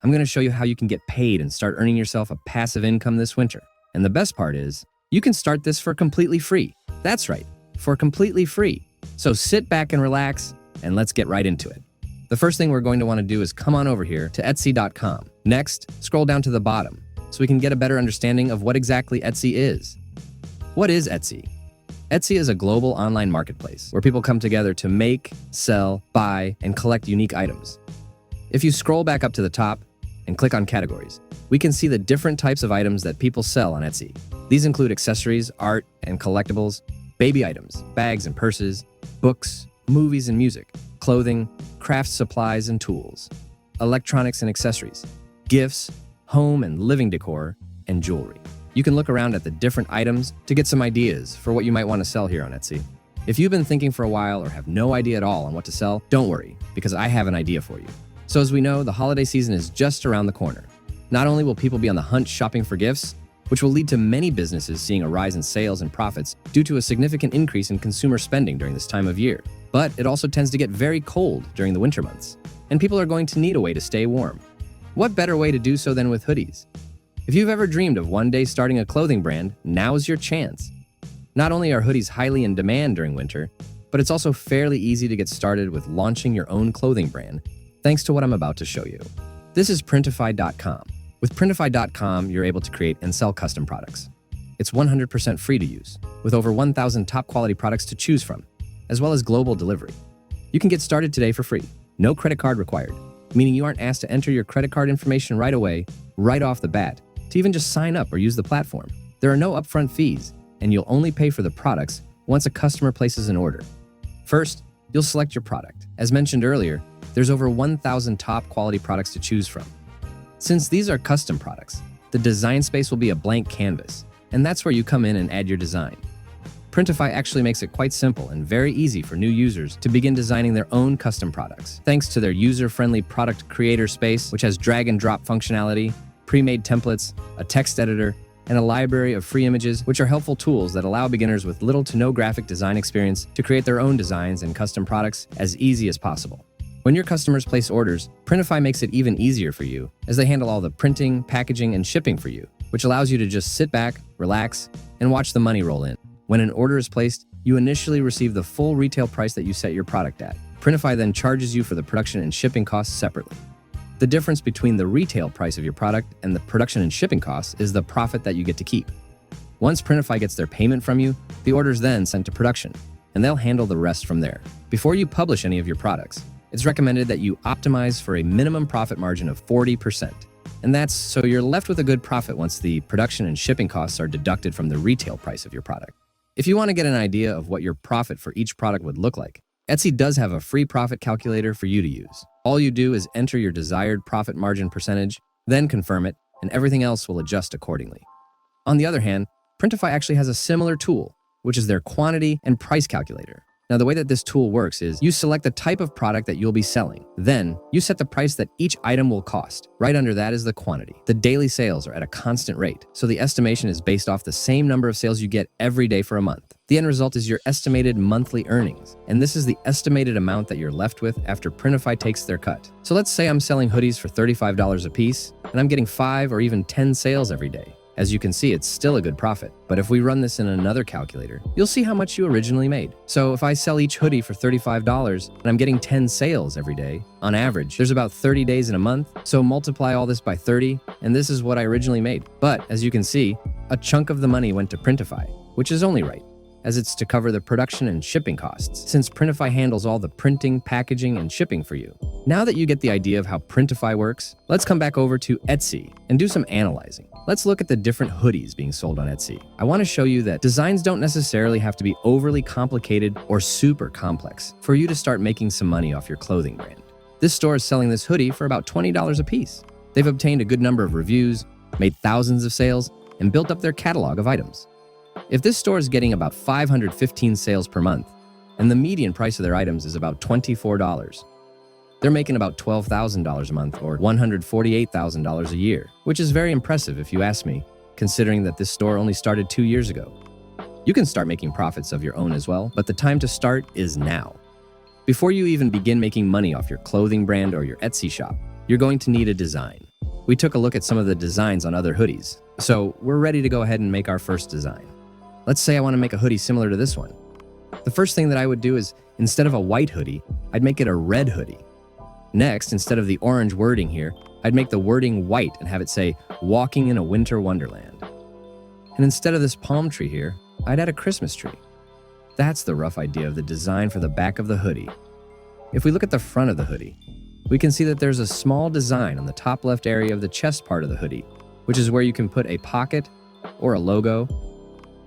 I'm going to show you how you can get paid and start earning yourself a passive income this winter. And the best part is, you can start this for completely free. That's right, for completely free. So sit back and relax, and let's get right into it. The first thing we're going to want to do is come on over here to Etsy.com. Next, scroll down to the bottom so we can get a better understanding of what exactly Etsy is. What is Etsy? Etsy is a global online marketplace where people come together to make, sell, buy, and collect unique items. If you scroll back up to the top and click on categories, we can see the different types of items that people sell on Etsy. These include accessories, art and collectibles, baby items, bags and purses, books, movies and music, clothing, craft supplies and tools, electronics and accessories, gifts, home and living decor, and jewelry. You can look around at the different items to get some ideas for what you might want to sell here on Etsy. If you've been thinking for a while or have no idea at all on what to sell, don't worry, because I have an idea for you. So as we know, the holiday season is just around the corner. Not only will people be on the hunt shopping for gifts, which will lead to many businesses seeing a rise in sales and profits due to a significant increase in consumer spending during this time of year. But it also tends to get very cold during the winter months, and people are going to need a way to stay warm. What better way to do so than with hoodies? If you've ever dreamed of one day starting a clothing brand, now's your chance. Not only are hoodies highly in demand during winter, but it's also fairly easy to get started with launching your own clothing brand, thanks to what I'm about to show you. This is Printify.com. With Printify.com, you're able to create and sell custom products. It's 100% free to use, with over 1,000 top quality products to choose from, as well as global delivery. You can get started today for free. No credit card required, meaning you aren't asked to enter your credit card information right away, right off the bat, to even just sign up or use the platform. There are no upfront fees, and you'll only pay for the products once a customer places an order. First, you'll select your product. As mentioned earlier, there's over 1,000 top quality products to choose from. Since these are custom products, the design space will be a blank canvas, and that's where you come in and add your design. Printify actually makes it quite simple and very easy for new users to begin designing their own custom products, thanks to their user-friendly product creator space, which has drag and drop functionality, pre-made templates, a text editor, and a library of free images, which are helpful tools that allow beginners with little to no graphic design experience to create their own designs and custom products as easy as possible. When your customers place orders, Printify makes it even easier for you, as they handle all the printing, packaging, and shipping for you, which allows you to just sit back, relax, and watch the money roll in. When an order is placed, you initially receive the full retail price that you set your product at. Printify then charges you for the production and shipping costs separately. The difference between the retail price of your product and the production and shipping costs is the profit that you get to keep. Once Printify gets their payment from you, the order is then sent to production, and they'll handle the rest from there. Before you publish any of your products, it's recommended that you optimize for a minimum profit margin of 40%. And that's so you're left with a good profit once the production and shipping costs are deducted from the retail price of your product. If you want to get an idea of what your profit for each product would look like, Etsy does have a free profit calculator for you to use. All you do is enter your desired profit margin percentage, then confirm it, and everything else will adjust accordingly. On the other hand, Printify actually has a similar tool, which is their quantity and price calculator. Now, the way that this tool works is you select the type of product that you'll be selling. Then, you set the price that each item will cost. Right under that is the quantity. The daily sales are at a constant rate, so the estimation is based off the same number of sales you get every day for a month. The end result is your estimated monthly earnings, and this is the estimated amount that you're left with after Printify takes their cut. So let's say I'm selling hoodies for $35 a piece, and I'm getting 5 or even 10 sales every day. As you can see, it's still a good profit. But if we run this in another calculator, you'll see how much you originally made. So if I sell each hoodie for $35 and I'm getting 10 sales every day, on average, there's about 30 days in a month. So multiply all this by 30, and this is what I originally made. But as you can see, a chunk of the money went to Printify, which is only right, as it's to cover the production and shipping costs, since Printify handles all the printing, packaging, and shipping for you. Now that you get the idea of how Printify works, let's come back over to Etsy and do some analyzing. Let's look at the different hoodies being sold on Etsy. I want to show you that designs don't necessarily have to be overly complicated or super complex for you to start making some money off your clothing brand. This store is selling this hoodie for about $20 a piece. They've obtained a good number of reviews, made thousands of sales, and built up their catalog of items. If this store is getting about 515 sales per month, and the median price of their items is about $24, they're making about $12,000 a month or $148,000 a year, which is very impressive if you ask me, considering that this store only started 2 years ago. You can start making profits of your own as well, but the time to start is now. Before you even begin making money off your clothing brand or your Etsy shop, you're going to need a design. We took a look at some of the designs on other hoodies, so we're ready to go ahead and make our first design. Let's say I want to make a hoodie similar to this one. The first thing that I would do is, instead of a white hoodie, I'd make it a red hoodie. Next, instead of the orange wording here, I'd make the wording white and have it say, "Walking in a Winter Wonderland." And instead of this palm tree here, I'd add a Christmas tree. That's the rough idea of the design for the back of the hoodie. If we look at the front of the hoodie, we can see that there's a small design on the top left area of the chest part of the hoodie, which is where you can put a pocket or a logo,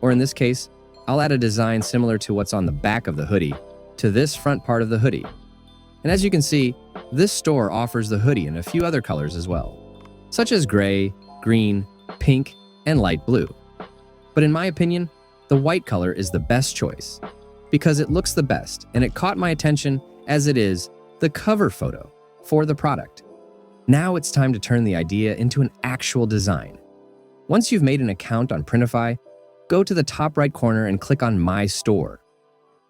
or in this case, I'll add a design similar to what's on the back of the hoodie to this front part of the hoodie. And as you can see, this store offers the hoodie in a few other colors as well, such as gray, green, pink, and light blue. But in my opinion, the white color is the best choice because it looks the best and it caught my attention as it is the cover photo for the product. Now it's time to turn the idea into an actual design. Once you've made an account on Printify, go to the top right corner and click on My Store.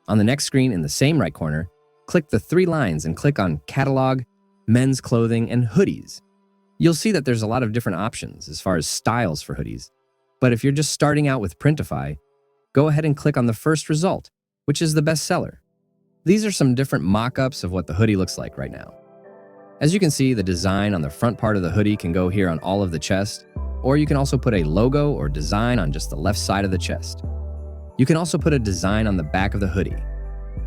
On the next screen in the same right corner, click the 3 lines and click on Catalog, Men's Clothing, and Hoodies. You'll see that there's a lot of different options as far as styles for hoodies. But if you're just starting out with Printify, go ahead and click on the first result, which is the best seller. These are some different mock-ups of what the hoodie looks like right now. As you can see, the design on the front part of the hoodie can go here on all of the chest, or you can also put a logo or design on just the left side of the chest. You can also put a design on the back of the hoodie.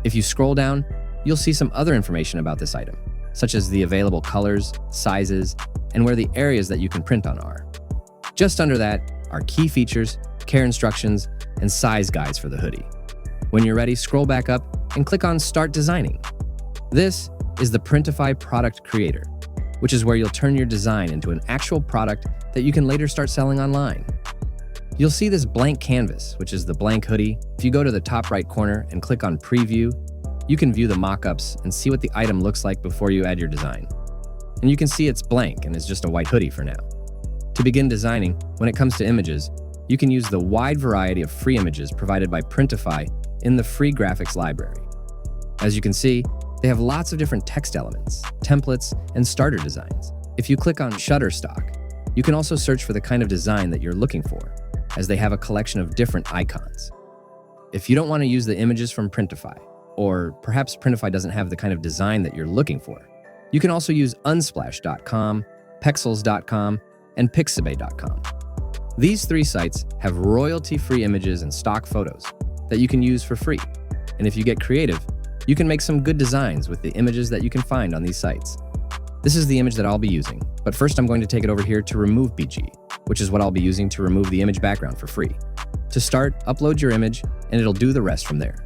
If you scroll down, you'll see some other information about this item, such as the available colors, sizes, and where the areas that you can print on are. Just under that are key features, care instructions, and size guides for the hoodie. When you're ready, scroll back up and click on Start Designing. This is the Printify Product Creator, which is where you'll turn your design into an actual product that you can later start selling online. You'll see this blank canvas, which is the blank hoodie. If you go to the top right corner and click on Preview, you can view the mock-ups and see what the item looks like before you add your design. And you can see it's blank and is just a white hoodie for now. To begin designing, when it comes to images, you can use the wide variety of free images provided by Printify in the free graphics library. As you can see, they have lots of different text elements, templates, and starter designs. If you click on Shutterstock, you can also search for the kind of design that you're looking for, as they have a collection of different icons. If you don't want to use the images from Printify, or perhaps Printify doesn't have the kind of design that you're looking for, you can also use Unsplash.com, Pexels.com, and Pixabay.com. These 3 sites have royalty-free images and stock photos that you can use for free. And if you get creative, you can make some good designs with the images that you can find on these sites. This is the image that I'll be using, but first I'm going to take it over here to Remove BG, which is what I'll be using to remove the image background for free. To start, upload your image, and it'll do the rest from there.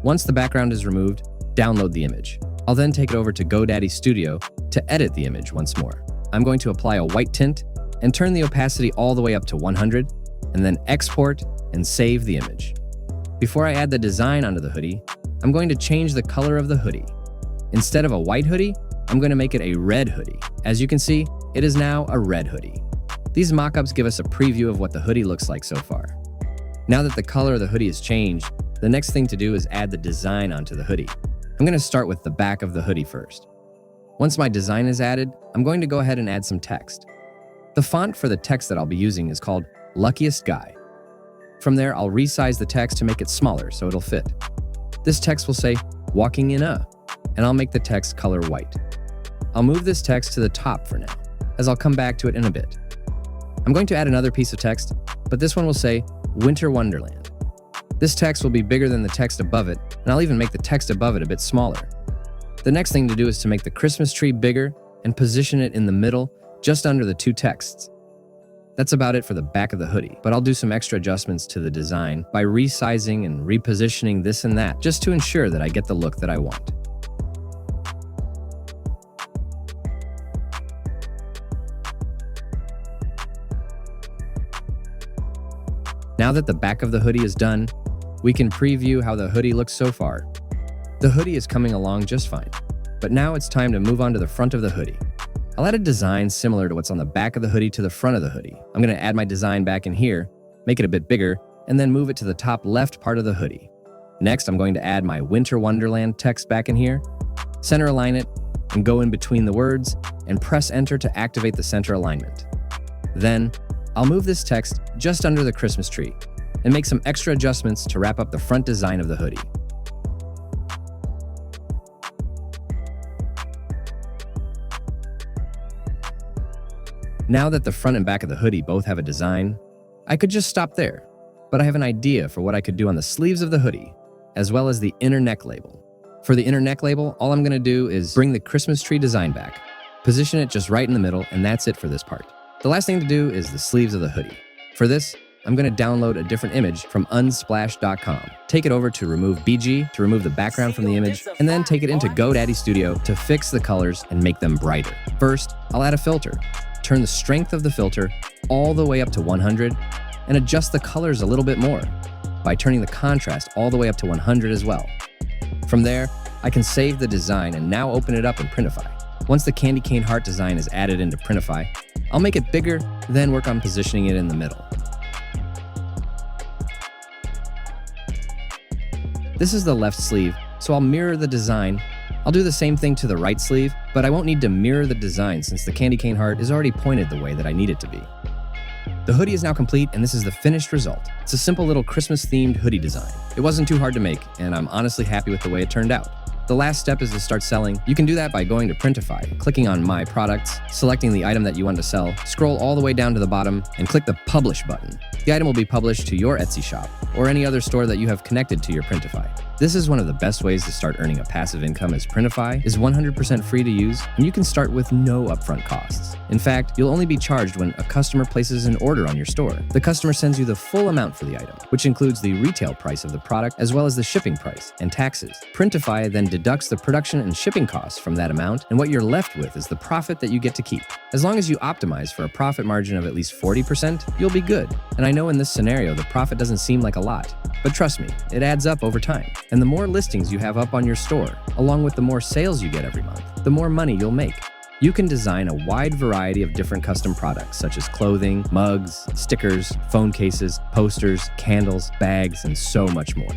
Once the background is removed, download the image. I'll then take it over to GoDaddy Studio to edit the image once more. I'm going to apply a white tint and turn the opacity all the way up to 100, and then export and save the image. Before I add the design onto the hoodie, I'm going to change the color of the hoodie. Instead of a white hoodie, I'm going to make it a red hoodie. As you can see, it is now a red hoodie. These mock-ups give us a preview of what the hoodie looks like so far. Now that the color of the hoodie has changed, the next thing to do is add the design onto the hoodie. I'm going to start with the back of the hoodie first. Once my design is added, I'm going to go ahead and add some text. The font for the text that I'll be using is called Luckiest Guy. From there, I'll resize the text to make it smaller so it'll fit. This text will say, "Walking in a," and I'll make the text color white. I'll move this text to the top for now, as I'll come back to it in a bit. I'm going to add another piece of text, but this one will say, "Winter Wonderland." This text will be bigger than the text above it, and I'll even make the text above it a bit smaller. The next thing to do is to make the Christmas tree bigger and position it in the middle, just under the 2 texts. That's about it for the back of the hoodie, but I'll do some extra adjustments to the design by resizing and repositioning this and that, just to ensure that I get the look that I want. Now that the back of the hoodie is done, we can preview how the hoodie looks so far. The hoodie is coming along just fine, but now it's time to move on to the front of the hoodie. I'll add a design similar to what's on the back of the hoodie to the front of the hoodie. I'm going to add my design back in here, make it a bit bigger, and then move it to the top left part of the hoodie. Next, I'm going to add my Winter Wonderland text back in here, center align it, and go in between the words, and press enter to activate the center alignment. Then, I'll move this text just under the Christmas tree and make some extra adjustments to wrap up the front design of the hoodie. Now that the front and back of the hoodie both have a design, I could just stop there, but I have an idea for what I could do on the sleeves of the hoodie, as well as the inner neck label. For the inner neck label, all I'm gonna do is bring the Christmas tree design back, position it just right in the middle, and that's it for this part. The last thing to do is the sleeves of the hoodie. For this, I'm gonna download a different image from unsplash.com, take it over to remove BG to remove the background from the image, and then take it into GoDaddy Studio to fix the colors and make them brighter. First, I'll add a filter. Turn the strength of the filter all the way up to 100 and adjust the colors a little bit more by turning the contrast all the way up to 100 as well. From there, I can save the design and now open it up in Printify. Once the candy cane heart design is added into Printify, I'll make it bigger, then work on positioning it in the middle. This is the left sleeve, so I'll mirror the design. I'll do the same thing to the right sleeve, but I won't need to mirror the design since the candy cane heart is already pointed the way that I need it to be. The hoodie is now complete, and this is the finished result. It's a simple little Christmas-themed hoodie design. It wasn't too hard to make, and I'm honestly happy with the way it turned out. The last step is to start selling. You can do that by going to Printify, clicking on My Products, selecting the item that you want to sell, scroll all the way down to the bottom, and click the Publish button. The item will be published to your Etsy shop or any other store that you have connected to your Printify. This is one of the best ways to start earning a passive income, as Printify is 100% free to use, and you can start with no upfront costs. In fact, you'll only be charged when a customer places an order on your store. The customer sends you the full amount for the item, which includes the retail price of the product as well as the shipping price and taxes. Printify then deducts the production and shipping costs from that amount, and what you're left with is the profit that you get to keep. As long as you optimize for a profit margin of at least 40%, you'll be good. And I know in this scenario, the profit doesn't seem like a lot, but trust me, it adds up over time. And the more listings you have up on your store, along with the more sales you get every month, the more money you'll make. You can design a wide variety of different custom products such as clothing, mugs, stickers, phone cases, posters, candles, bags, and so much more.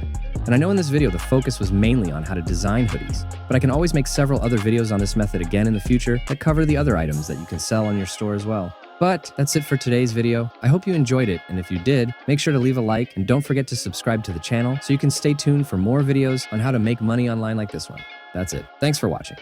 And I know in this video the focus was mainly on how to design hoodies, but I can always make several other videos on this method again in the future that cover the other items that you can sell on your store as well. But that's it for today's video. I hope you enjoyed it, and if you did, make sure to leave a like and don't forget to subscribe to the channel so you can stay tuned for more videos on how to make money online like this one. That's it. Thanks for watching.